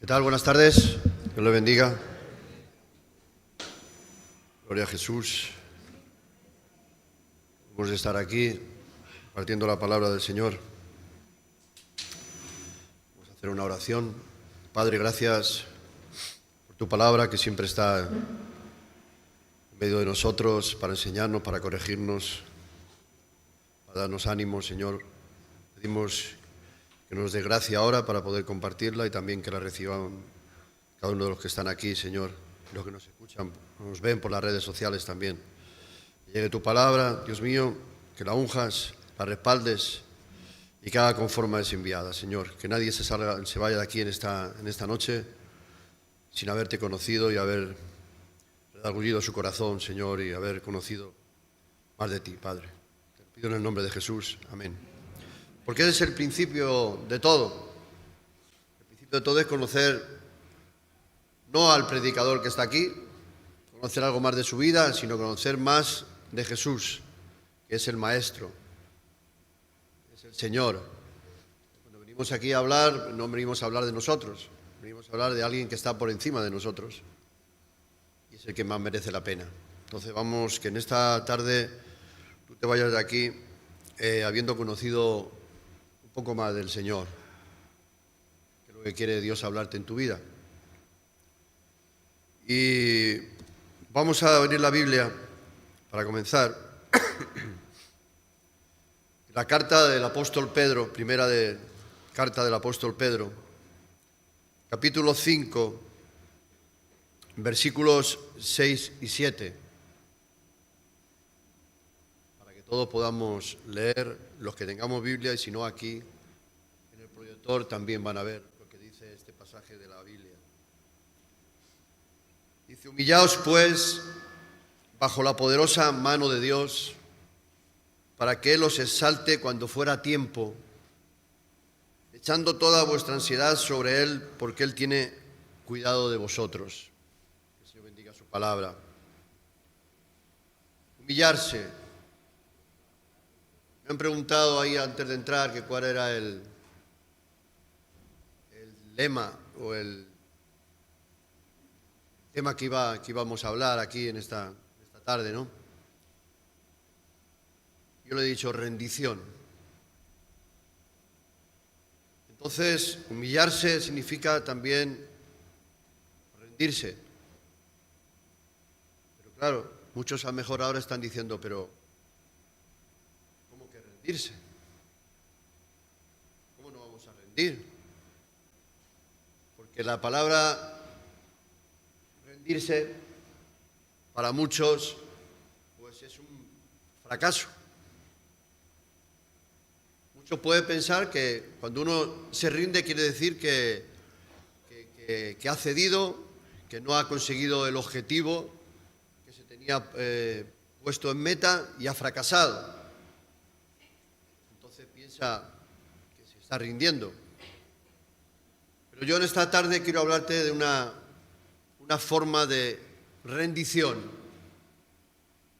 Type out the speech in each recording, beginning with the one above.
¿Qué tal? Buenas tardes. Dios le bendiga. Gloria a Jesús. Hemos de estar aquí compartiendo la palabra del Señor. Vamos a hacer una oración. Padre, gracias por tu palabra que siempre está en medio de nosotros para enseñarnos, para corregirnos, para darnos ánimo, Señor. Pedimos que nos dé gracia ahora para poder compartirla y también que la reciban cada uno de los que están aquí, Señor, los que nos escuchan, nos ven por las redes sociales también. Que llegue tu palabra, Dios mío, que la unjas, la respaldes y que haga conforme es enviada, Señor. Que nadie se vaya de aquí en esta noche sin haberte conocido y haber redargullido su corazón, Señor, y haber conocido más de ti, Padre. Te pido en el nombre de Jesús. Amén. Porque ese es el principio de todo. El principio de todo es conocer no al predicador que está aquí, conocer algo más de su vida, sino conocer más de Jesús, que es el Maestro, es el Señor. Cuando venimos aquí a hablar, no venimos a hablar de nosotros, venimos a hablar de alguien que está por encima de nosotros y es el que más merece la pena. Entonces vamos, que en esta tarde tú te vayas de aquí habiendo conocido un poco más del Señor, que es lo que quiere Dios hablarte en tu vida. Y vamos a abrir la Biblia para comenzar. La carta del apóstol Pedro, carta del apóstol Pedro, capítulo 5, versículos 6 y 7. Para que todos podamos leer, los que tengamos Biblia, y si no aquí, en el proyector también van a ver lo que dice este pasaje de la Biblia. Dice: humillaos pues bajo la poderosa mano de Dios, para que Él os exalte cuando fuera tiempo, echando toda vuestra ansiedad sobre Él, porque Él tiene cuidado de vosotros. Que el Señor bendiga su palabra. Humillarse. Me han preguntado ahí antes de entrar que cuál era el lema o el tema que íbamos a hablar aquí en esta tarde, ¿no? Yo le he dicho rendición. Entonces, humillarse significa también rendirse. Pero claro, muchos a lo mejor ahora están diciendo, pero ¿cómo que rendirse? ¿Cómo no vamos a rendir? Porque la palabra rendirse para muchos pues es un fracaso. Muchos pueden pensar que cuando uno se rinde quiere decir que ha cedido, que no ha conseguido el objetivo que se tenía puesto en meta y ha fracasado. Entonces piensa que se está rindiendo. Pero yo en esta tarde quiero hablarte de una forma de rendición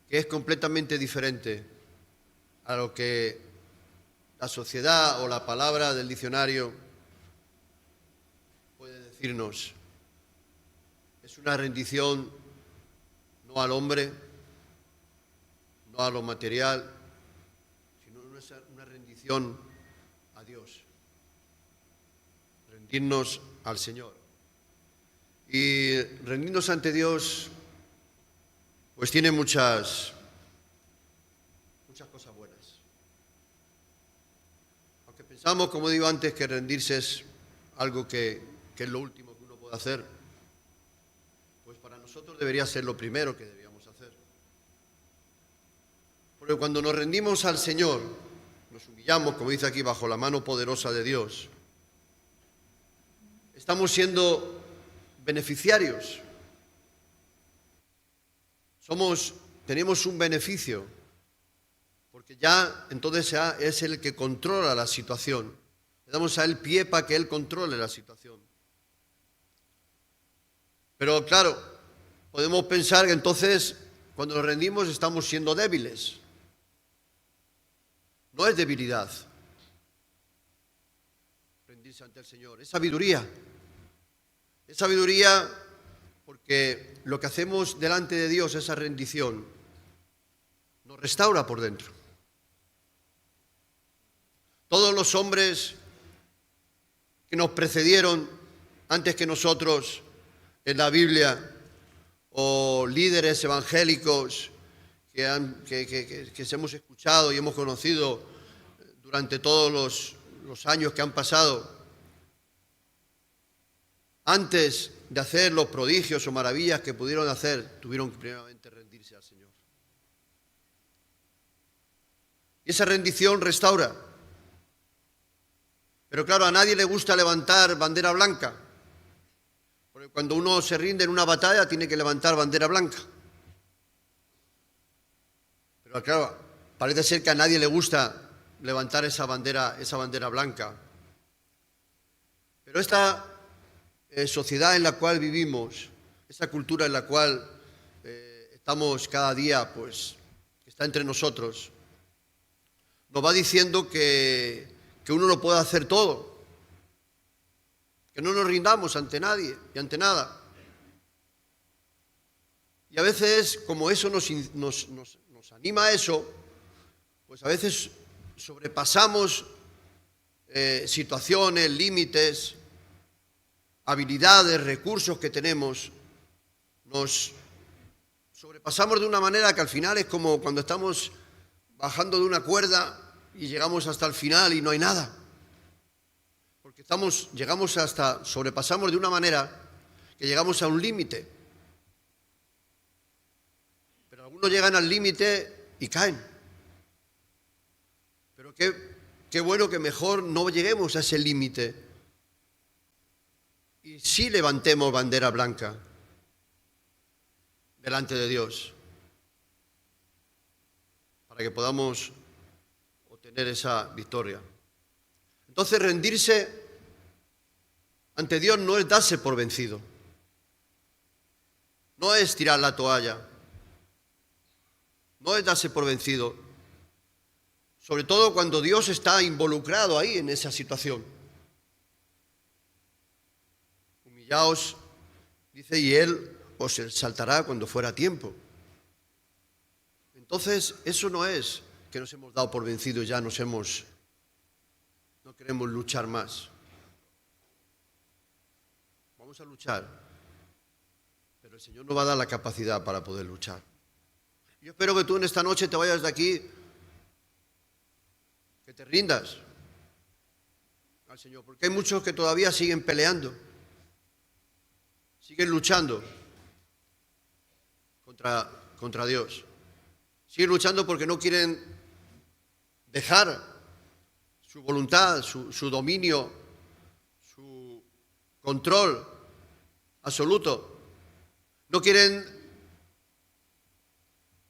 que es completamente diferente a lo que la sociedad o la palabra del diccionario puede decirnos. Es una rendición no al hombre, no a lo material, sino una rendición a Dios. Rendirnos al Señor. Y rendirnos ante Dios pues tiene muchas cosas buenas. Aunque pensamos, como digo antes, que rendirse es algo que es lo último que uno puede hacer, pues para nosotros debería ser lo primero que deberíamos hacer. Porque cuando nos rendimos al Señor, nos humillamos, como dice aquí, bajo la mano poderosa de Dios, estamos siendo beneficiarios. Tenemos un beneficio, porque ya entonces es el que controla la situación. Le damos a Él pie para que Él controle la situación. Pero claro, podemos pensar que entonces cuando nos rendimos estamos siendo débiles. No es debilidad rendirse ante el Señor, es sabiduría. Es sabiduría porque lo que hacemos delante de Dios, esa rendición, nos restaura por dentro. Todos los hombres que nos precedieron antes que nosotros en la Biblia, o líderes evangélicos que hemos escuchado y hemos conocido durante todos los años que han pasado, antes de hacer los prodigios o maravillas que pudieron hacer, tuvieron que primeramente rendirse al Señor. Y esa rendición restaura. Pero claro, a nadie le gusta levantar bandera blanca, porque cuando uno se rinde en una batalla tiene que levantar bandera blanca. Pero claro, parece ser que a nadie le gusta levantar esa bandera blanca. Pero esta sociedad en la cual vivimos, esa cultura en la cual estamos cada día, pues, que está entre nosotros, nos va diciendo que uno lo puede hacer todo, que no nos rindamos ante nadie y ante nada. Y a veces, como eso nos anima a eso, pues a veces sobrepasamos situaciones, límites, habilidades, recursos que tenemos, nos sobrepasamos de una manera que al final es como cuando estamos bajando de una cuerda y llegamos hasta el final y no hay nada. Porque sobrepasamos de una manera que llegamos a un límite. Pero algunos llegan al límite y caen. Pero qué bueno que mejor no lleguemos a ese límite. Y sí levantemos bandera blanca delante de Dios para que podamos obtener esa victoria. Entonces, rendirse ante Dios no es darse por vencido, no es tirar la toalla, no es darse por vencido, sobre todo cuando Dios está involucrado ahí en esa situación. Humillaos, dice, y Él os exaltará cuando fuera tiempo. Entonces, eso no es que nos hemos dado por vencidos y ya no queremos luchar más. Vamos a luchar, pero el Señor nos va a dar la capacidad para poder luchar. Yo espero que tú en esta noche te vayas de aquí, que te rindas al Señor, porque hay muchos que todavía siguen peleando, siguen luchando contra Dios. Siguen luchando porque no quieren dejar su voluntad, su dominio, su control absoluto. No quieren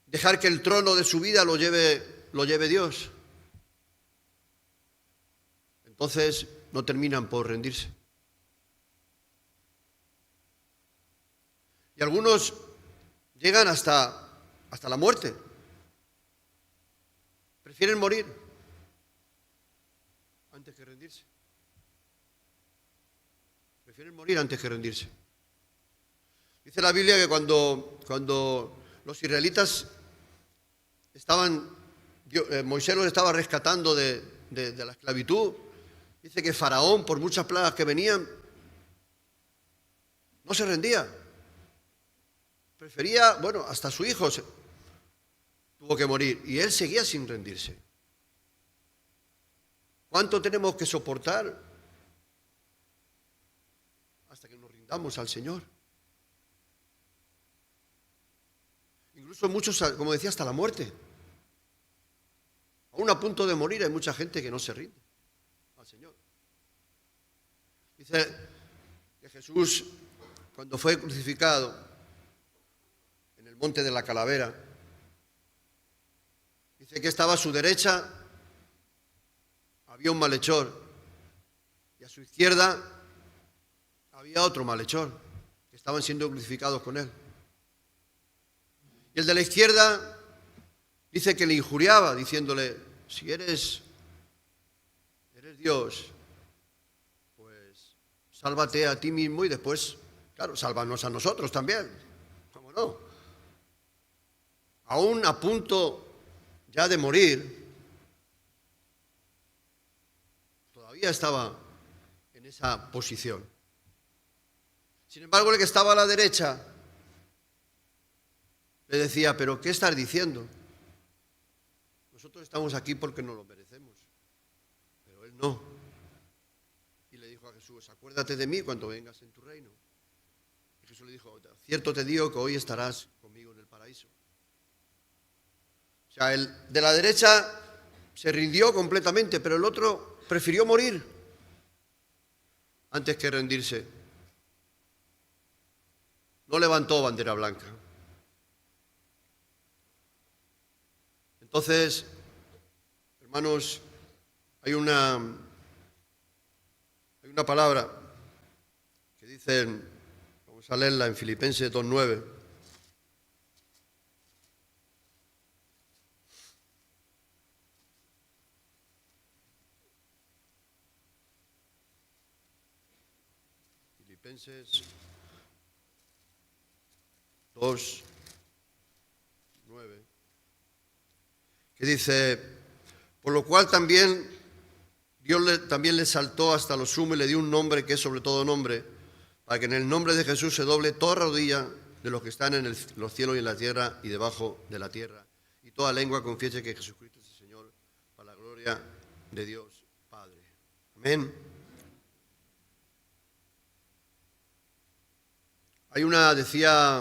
dejar que el trono de su vida lo lleve Dios. Entonces no terminan por rendirse. Y algunos llegan hasta la muerte. Prefieren morir antes que rendirse. Prefieren morir antes que rendirse. Dice la Biblia que cuando los israelitas Moisés los estaba rescatando de la esclavitud, dice que Faraón, por muchas plagas que venían, no se rendía. Prefería, hasta su hijo tuvo que morir y él seguía sin rendirse. ¿Cuánto tenemos que soportar hasta que nos rindamos al Señor? Incluso muchos, como decía, hasta la muerte. Aún a punto de morir hay mucha gente que no se rinde al Señor. Dice que Jesús, cuando fue crucificado en el monte de la Calavera, dice que estaba a su derecha, había un malhechor, y a su izquierda había otro malhechor, que estaban siendo crucificados con él. Y el de la izquierda dice que le injuriaba, diciéndole, si eres Dios, pues sálvate a ti mismo y después Claro, sálvanos a nosotros también. ¿Cómo no? Aún a punto ya de morir, todavía estaba en esa posición. Sin embargo, el que estaba a la derecha le decía, ¿pero qué estás diciendo? Nosotros estamos aquí porque nos lo merecemos, pero él no. Y le dijo a Jesús, acuérdate de mí cuando vengas en tu reino. Y Jesús le dijo, cierto te digo que hoy estarás conmigo en el paraíso. O sea, el de la derecha se rindió completamente, pero el otro prefirió morir antes que rendirse. No levantó bandera blanca. Entonces, hermanos, hay una palabra que dice, vamos a leerla en Filipenses 2:9. Filipenses 2:9, que dice, por lo cual también Dios también le exaltó hasta lo sumo y le dio un nombre que es sobre todo nombre, para que en el nombre de Jesús se doble toda rodilla de los que están en los cielos y en la tierra y debajo de la tierra, y toda lengua confiese que Jesucristo es el Señor, para la gloria de Dios Padre. Amén. Hay decía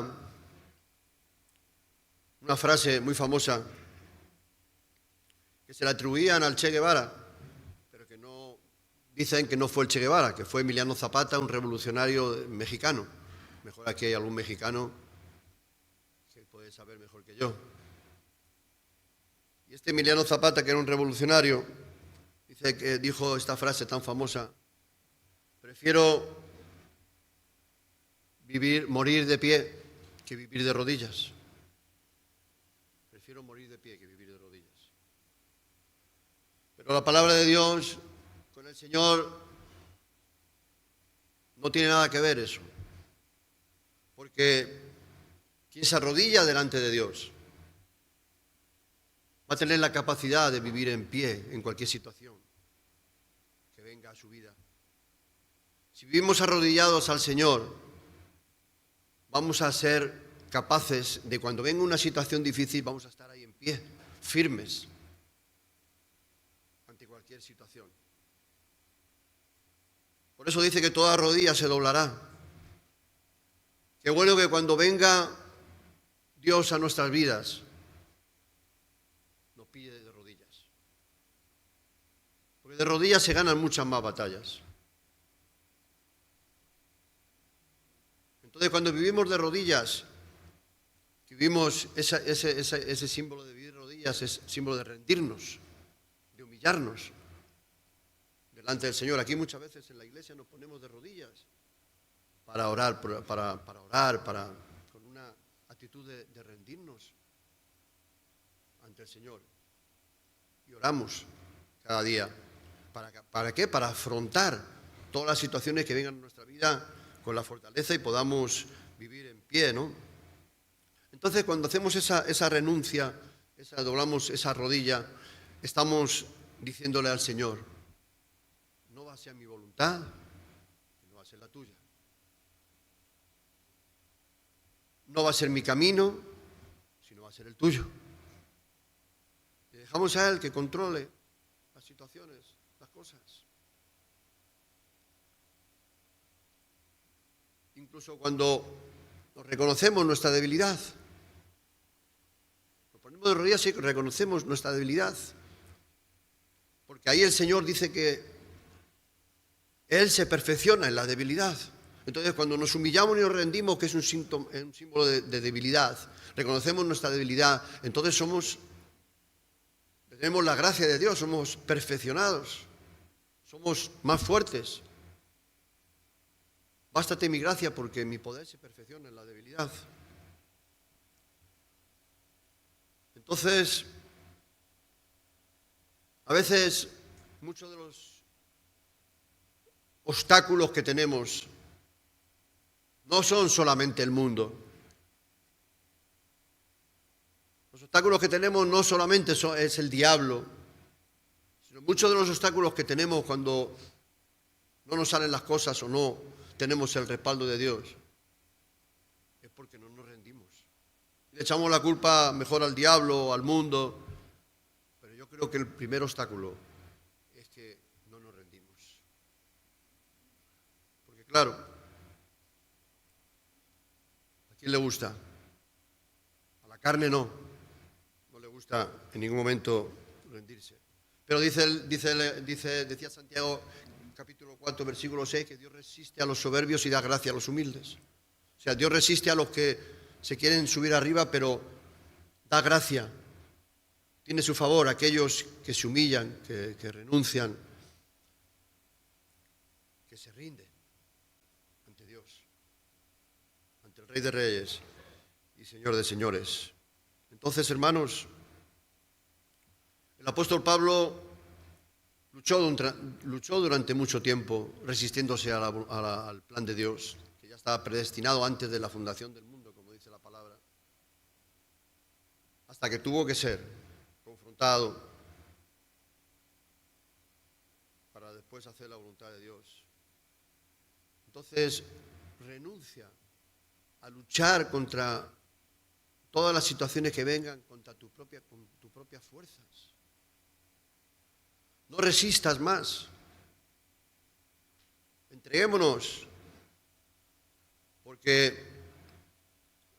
una frase muy famosa que se le atribuían al Che Guevara, pero que no dicen que no fue el Che Guevara, que fue Emiliano Zapata, un revolucionario mexicano. Mejor aquí hay algún mexicano que puede saber mejor que yo. Y este Emiliano Zapata, que era un revolucionario, dijo esta frase tan famosa: prefiero morir de pie que vivir de rodillas. Prefiero morir de pie que vivir de rodillas. Pero la palabra de Dios con el Señor no tiene nada que ver eso. Porque quien se arrodilla delante de Dios va a tener la capacidad de vivir en pie en cualquier situación que venga a su vida. Si vivimos arrodillados al Señor, vamos a ser capaces de, cuando venga una situación difícil, vamos a estar ahí en pie, firmes, ante cualquier situación. Por eso dice que toda rodilla se doblará. Qué bueno que cuando venga Dios a nuestras vidas, nos pille de rodillas. Porque de rodillas se ganan muchas más batallas. Entonces, cuando vivimos de rodillas, vivimos ese símbolo de vivir de rodillas, es símbolo de rendirnos, de humillarnos delante del Señor. Aquí muchas veces en la iglesia nos ponemos de rodillas para orar, con una actitud de rendirnos ante el Señor. Y oramos cada día. ¿Para qué? Para afrontar todas las situaciones que vengan en nuestra vida con la fortaleza y podamos vivir en pie, ¿no? Entonces, cuando hacemos esa renuncia, doblamos esa rodilla, estamos diciéndole al Señor, no va a ser mi voluntad, no va a ser la tuya. No va a ser mi camino, sino va a ser el tuyo. Y dejamos a Él que controle las situaciones, las cosas. Incluso cuando nos reconocemos nuestra debilidad, nos ponemos de rodillas y reconocemos nuestra debilidad. Porque ahí el Señor dice que Él se perfecciona en la debilidad. Entonces, cuando nos humillamos y nos rendimos, que es un símbolo de debilidad, reconocemos nuestra debilidad, entonces tenemos la gracia de Dios, somos perfeccionados, somos más fuertes. Bástate mi gracia porque mi poder se perfecciona en la debilidad. Entonces, a veces muchos de los obstáculos que tenemos no son solamente el mundo. Los obstáculos que tenemos no solamente es el diablo, sino muchos de los obstáculos que tenemos cuando no nos salen las cosas o no tenemos el respaldo de Dios, es porque no nos rendimos. Le echamos la culpa mejor al diablo o al mundo, pero yo creo que el primer obstáculo es que no nos rendimos. Porque claro, ¿a quién le gusta? A la carne no le gusta en ningún momento rendirse. Pero decía Santiago, capítulo 4, versículo 6, que Dios resiste a los soberbios y da gracia a los humildes. O sea, Dios resiste a los que se quieren subir arriba, pero da gracia. Tiene su favor a aquellos que se humillan, que renuncian, que se rinden ante Dios, ante el Rey de Reyes y Señor de Señores. Entonces, hermanos, el apóstol Pablo luchó durante mucho tiempo resistiéndose al plan de Dios, que ya estaba predestinado antes de la fundación del mundo, como dice la palabra, hasta que tuvo que ser confrontado para después hacer la voluntad de Dios. Entonces, renuncia a luchar contra todas las situaciones que vengan contra tus propias fuerzas. No resistas más. Entreguémonos, porque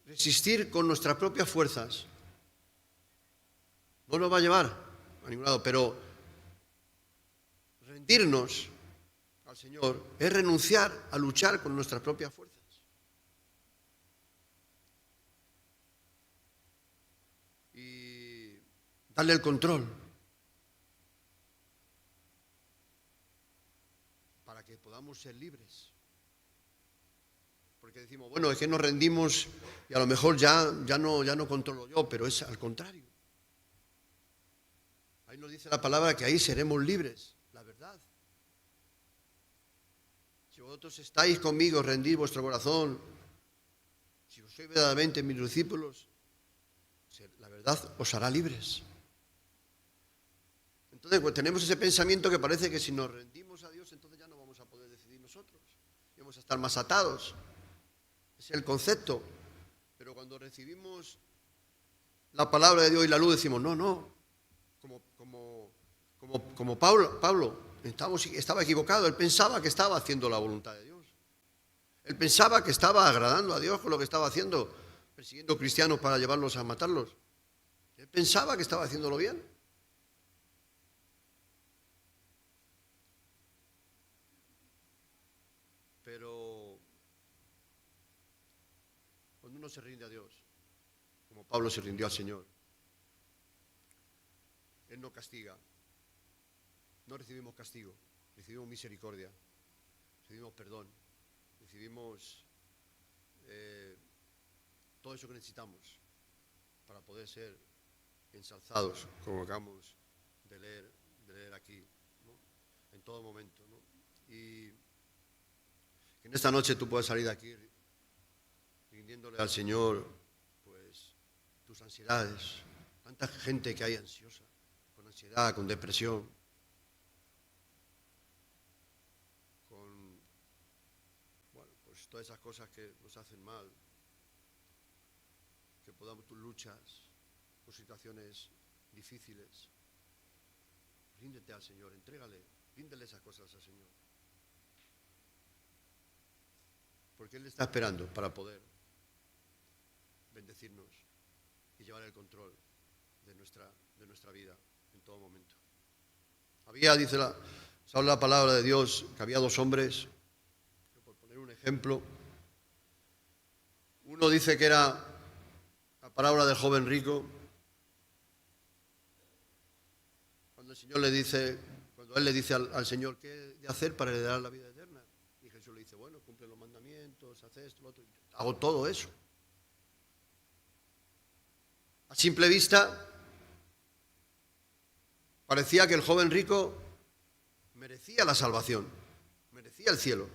resistir con nuestras propias fuerzas no nos va a llevar a ningún lado, pero rendirnos al Señor es renunciar a luchar con nuestras propias fuerzas. Y darle el control para que podamos ser libres. Porque decimos, bueno, es que nos rendimos y a lo mejor ya no controlo yo, pero es al contrario. Ahí nos dice la palabra que ahí seremos libres, la verdad. Si vosotros estáis conmigo, rendid vuestro corazón, si os sois verdaderamente mis discípulos, la verdad os hará libres. Entonces, pues, tenemos ese pensamiento que parece que si nos rendimos a Dios, entonces ya no vamos a poder decidir nosotros. Y vamos a estar más atados. Ese es el concepto. Pero cuando recibimos la palabra de Dios y la luz, decimos, no. Como Pablo estaba equivocado. Él pensaba que estaba haciendo la voluntad de Dios. Él pensaba que estaba agradando a Dios con lo que estaba haciendo, persiguiendo cristianos para llevarlos a matarlos. Él pensaba que estaba haciéndolo bien. Pero cuando uno se rinde a Dios, como Pablo se rindió al Señor, Él no castiga. No recibimos castigo, recibimos misericordia, recibimos perdón, recibimos todo eso que necesitamos para poder ser ensalzados, como acabamos de leer aquí, ¿no? En todo momento, ¿no? Y que en esta noche tú puedas salir de aquí rindiéndole al Señor pues tus ansiedades. Tanta gente que hay ansiosa, con ansiedad, con depresión, todas esas cosas que nos hacen mal, que podamos tus luchas con situaciones difíciles. Ríndete al Señor, ríndele esas cosas al Señor. Porque Él está esperando para poder bendecirnos y llevar el control de nuestra vida en todo momento. Se habla la palabra de Dios, que había dos hombres. Un ejemplo, uno dice que era la parábola del joven rico, cuando él le dice al Señor qué de hacer para heredar la vida eterna, y Jesús le dice, bueno, cumple los mandamientos, hace esto, lo otro, hago todo eso. A simple vista parecía que el joven rico merecía la salvación, merecía el cielo.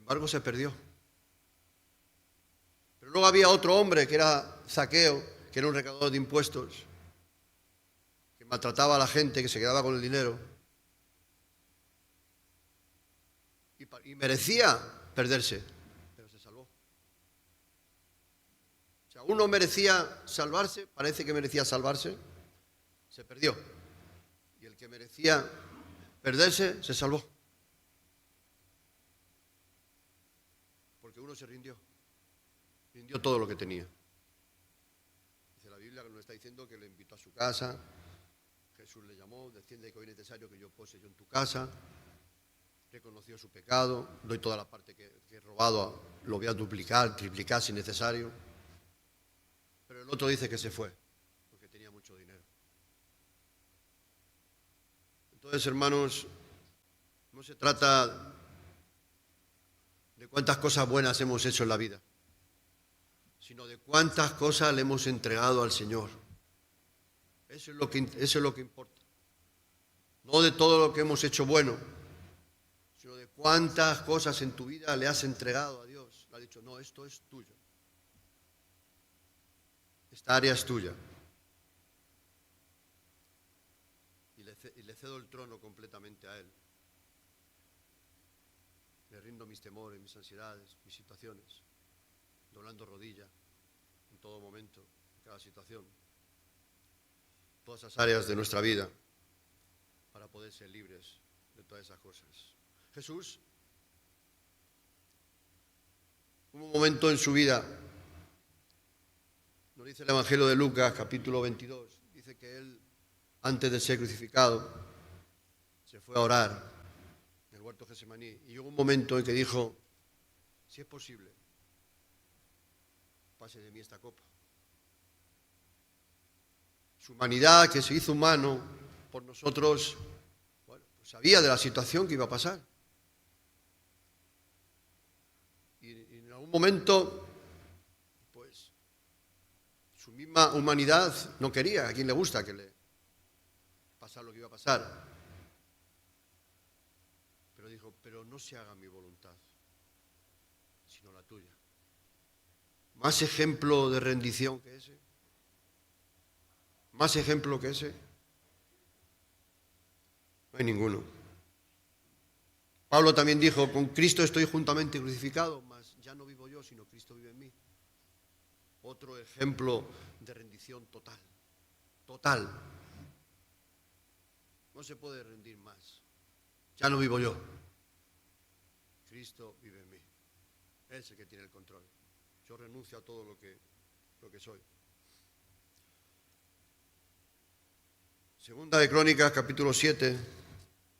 embargo se perdió. Pero luego había otro hombre que era Zaqueo, que era un recaudador de impuestos, que maltrataba a la gente, que se quedaba con el dinero. Y merecía perderse, pero se salvó. O sea, uno merecía salvarse, parece que merecía salvarse, se perdió. Y el que merecía perderse, se salvó. Porque uno se rindió todo lo que tenía. Dice la Biblia que nos está diciendo que le invitó a su casa, Jesús le llamó, desciende que hoy es necesario que yo pose yo en tu casa, reconoció su pecado, doy toda la parte que he robado, lo voy a duplicar, triplicar si necesario. Pero el otro dice que se fue, porque tenía mucho dinero. Entonces, hermanos, no se trata de cuántas cosas buenas hemos hecho en la vida, sino de cuántas cosas le hemos entregado al Señor. Eso es lo que importa. No de todo lo que hemos hecho bueno, sino de cuántas cosas en tu vida le has entregado a Dios. Le has dicho, no, esto es tuyo. Esta área es tuya. Y le cedo el trono completamente a Él. Le rindo mis temores, mis ansiedades, mis situaciones, doblando rodilla en todo momento, en cada situación. Todas esas áreas de nuestra vida para poder ser libres de todas esas cosas. Jesús, hubo un momento en su vida, nos dice el Evangelio de Lucas, capítulo 22, dice que Él, antes de ser crucificado, se fue a orar en el huerto de Getsemaní y llegó un momento en que dijo, si es posible, pase de mí esta copa. Su humanidad, que se hizo humano por nosotros, bueno, pues sabía de la situación que iba a pasar. Y en algún momento, pues, su misma humanidad no quería, a quien le gusta que le pasara lo que iba a pasar. Pero dijo, pero no se haga mi voluntad, sino la tuya. Más ejemplo de rendición que ese. Más ejemplo que ese. No hay ninguno. Pablo también dijo, con Cristo estoy juntamente crucificado, mas ya no vivo yo, sino Cristo vive en mí. Otro ejemplo de rendición total. Total. No se puede rendir más. Ya no vivo yo. Cristo vive en mí. Él es el que tiene el control. Yo renuncio a todo lo que soy. Segunda de Crónicas, capítulo 7,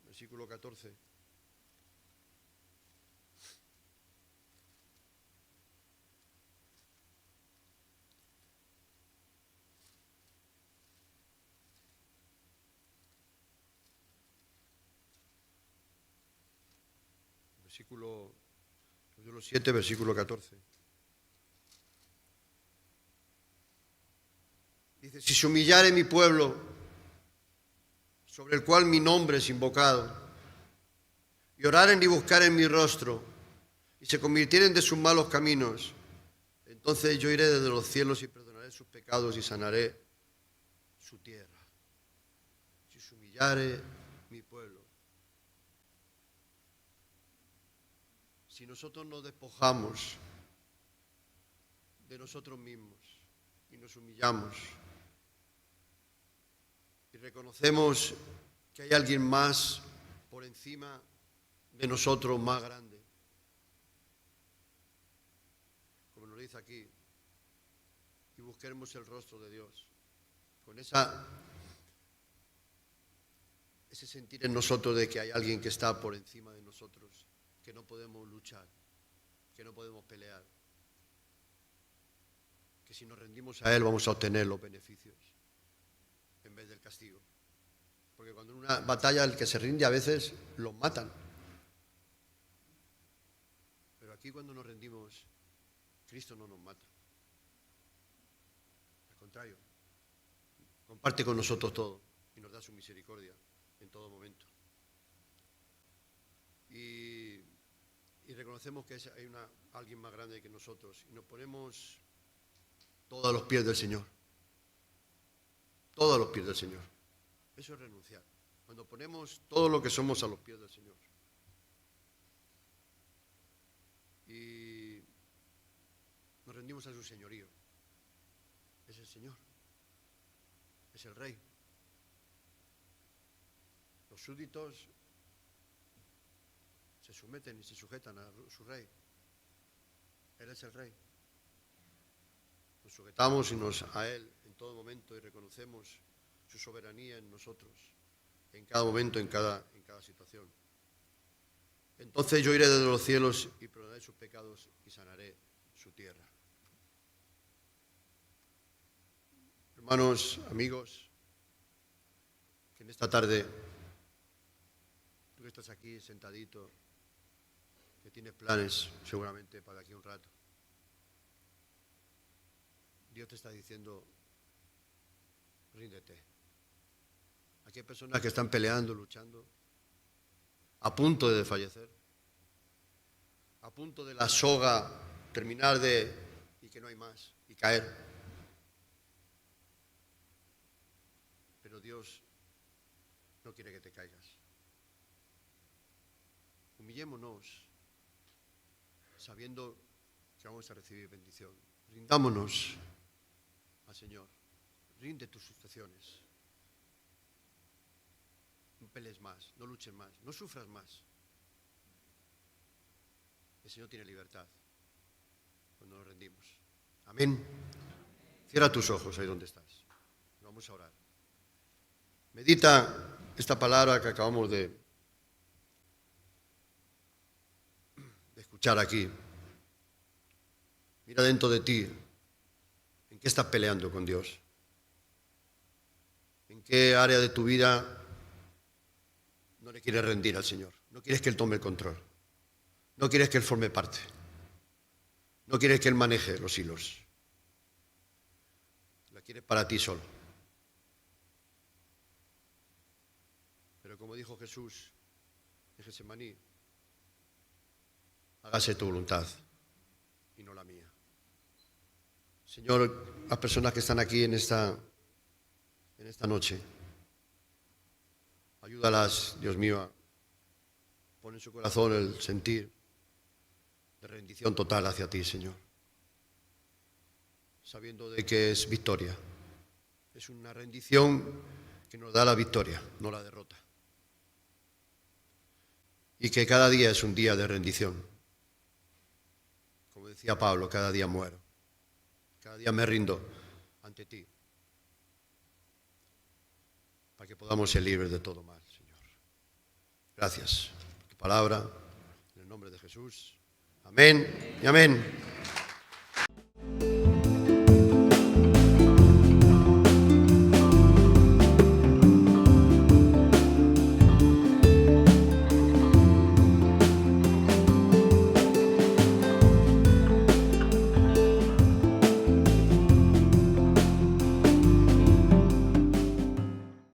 versículo 14. Capítulo 7, versículo 14. Dice, si se humillare mi pueblo, sobre el cual mi nombre es invocado, y oraren y buscaren mi rostro, y se convirtieren de sus malos caminos, entonces yo iré desde los cielos y perdonaré sus pecados y sanaré su tierra. Si se humillare mi pueblo. Si nosotros nos despojamos de nosotros mismos y nos humillamos y reconocemos que hay alguien más por encima de nosotros, más grande, como nos dice aquí, y busquemos el rostro de Dios, con ese sentir en nosotros de que hay alguien que está por encima de nosotros, que no podemos luchar, que no podemos pelear, que si nos rendimos a Él vamos a obtener los beneficios en vez del castigo. Porque cuando en una batalla el que se rinde a veces los matan. Pero aquí cuando nos rendimos, Cristo no nos mata. Al contrario, comparte con nosotros todo y nos da su misericordia en todo momento. Y y reconocemos que hay alguien más grande que nosotros y nos ponemos todos a los pies del Señor. Todos a los pies del Señor. Eso es renunciar. Cuando ponemos todo lo que somos a los pies del Señor. Y nos rendimos a su señorío. Es el Señor. Es el Rey. Los súbditos se someten y se sujetan a su Rey. Él es el Rey. Nos sujetamos a Él en todo momento y reconocemos su soberanía en nosotros, en cada momento, en cada situación. Entonces yo iré desde los cielos y perdonaré sus pecados y sanaré su tierra. Hermanos, amigos, que en esta tarde, tú que estás aquí sentadito, que tienes planes seguramente para aquí un rato, Dios te está diciendo, ríndete. Aquí hay personas que están peleando, luchando, a punto de desfallecer, a punto de la soga terminar y que no hay más, y caer. Pero Dios no quiere que te caigas. Humillémonos, sabiendo que vamos a recibir bendición. Rindámonos al Señor. Rinde tus frustraciones. No pelees más, no luches más, no sufras más. El Señor tiene libertad cuando nos rendimos. Amén. Cierra tus ojos ahí donde estás. Vamos a orar. Medita esta palabra que acabamos de escuchar aquí. Mira dentro de ti. ¿En qué estás peleando con Dios? ¿En qué área de tu vida no le quieres rendir al Señor? No quieres que Él tome el control. No quieres que Él forme parte. No quieres que Él maneje los hilos. La quieres para ti solo. Pero como dijo Jesús en Getsemaní, hágase tu voluntad y no la mía. Señor, las personas que están aquí en esta noche, ayúdalas, Dios mío, pon en su corazón el sentir de rendición total hacia ti, Señor, sabiendo de que es victoria. Es una rendición que nos da la victoria, no la derrota. Y que cada día es un día de rendición. Como decía Pablo, cada día muero. Cada día me rindo ante ti. Para que podamos ser libres de todo mal, Señor. Gracias por tu palabra. En el nombre de Jesús. Amén y amén.